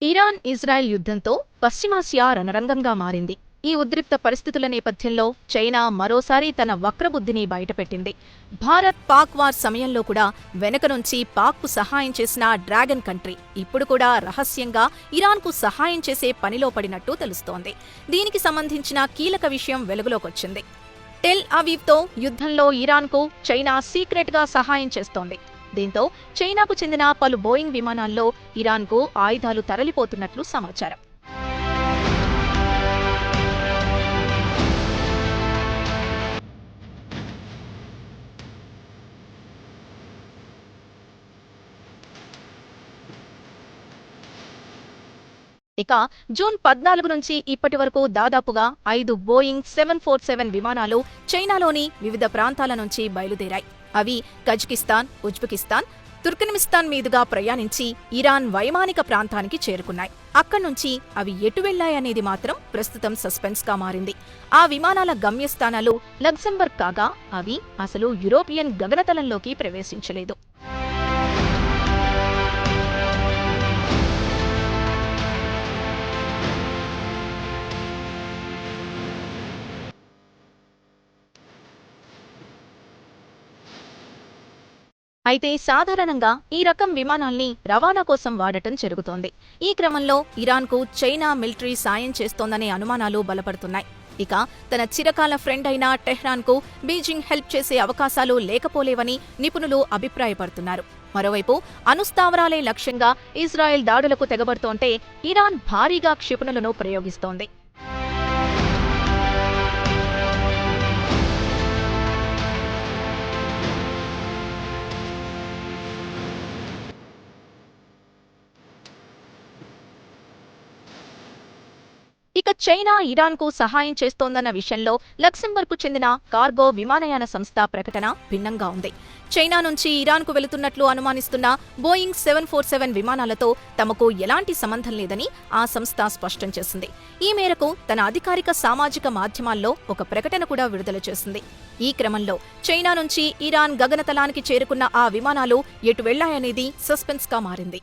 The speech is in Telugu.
ఇరాన్ ఇజ్రాయెల్ యుద్ధంతో పశ్చిమాసియా రణరంగంగా మారింది. ఈ ఉద్రిక్త పరిస్థితుల నేపథ్యంలో చైనా మరోసారి తన వక్రబుద్ధిని బయటపెట్టింది. భారత్ పాక్ వార్ సమయంలో కూడా వెనక నుంచి పాక్కు సహాయం చేసిన డ్రాగన్ కంట్రీ ఇప్పుడు కూడా రహస్యంగా ఇరాన్కు సహాయం చేసే పనిలో పడినట్టు తెలుస్తోంది. దీనికి సంబంధించిన కీలక విషయం వెలుగులోకొచ్చింది. టెల్ అవీవ్తో యుద్ధంలో ఇరాన్కు చైనా సీక్రెట్గా సహాయం చేస్తోంది. దీంతో చైనాకు చెందిన పలు బోయింగ్ విమానాల్లో ఇరాన్కు ఆయుధాలు తరలిపోతున్నట్లు సమాచారం. ఇక జూన్ 14 నుంచి ఇప్పటి వరకు దాదాపుగా 5 బోయింగ్ 747 విమానాలు చైనాలోని వివిధ ప్రాంతాల నుంచి బయలుదేరాయి. అవి కజకిస్తాన్, ఉజ్బెకిస్తాన్, తుర్కమెనిస్తాన్ మీదుగా ప్రయాణించి ఇరాన్ వైమానిక ప్రాంతానికి చేరుకున్నాయి. అక్కడ్నుంచి అవి ఎటు వెళ్లాయనేది మాత్రం ప్రస్తుతం సస్పెన్స్గా మారింది. ఆ విమానాల గమ్యస్థానాలు లగ్జంబర్గ్ కాగా అవి అసలు యూరోపియన్ గగనతలంలోకి ప్రవేశించలేదు. అయితే సాధారణంగా ఈ రకం విమానాల్ని రవాణా కోసం వాడటం జరుగుతోంది. ఈ క్రమంలో ఇరాన్కు చైనా మిలిటరీ సాయం చేస్తోందనే అనుమానాలు బలపడుతున్నాయి. ఇక తన చిరకాల ఫ్రెండ్ అయిన టెహ్రాన్కు బీజింగ్ హెల్ప్ చేసే అవకాశాలు లేకపోలేవని నిపుణులు అభిప్రాయపడుతున్నారు. మరోవైపు అణుస్థావరాలే లక్ష్యంగా ఇజ్రాయెల్ దాడులకు తెగబడుతోంటే ఇరాన్ భారీగా క్షిపణులను ప్రయోగిస్తోంది. ఇక చైనా ఇరాన్కు సహాయం చేస్తోందన్న విషయంలో లక్సెంబర్గ్కు చెందిన కార్గో విమానయాన సంస్థ ప్రకటన భిన్నంగా ఉంది. చైనా నుంచి ఇరాన్కు వెళుతున్నట్లు అనుమానిస్తున్న బోయింగ్ 747 విమానాలతో తమకు ఎలాంటి సంబంధం లేదని ఆ సంస్థ స్పష్టం చేసింది. ఈ మేరకు తన అధికారిక సామాజిక మాధ్యమాల్లో ఒక ప్రకటన కూడా విడుదల చేసింది. ఈ క్రమంలో చైనా నుంచి ఇరాన్ గగనతలానికి చేరుకున్న ఆ విమానాలు ఎటు వెళ్లాయనేది సస్పెన్స్గా మారింది.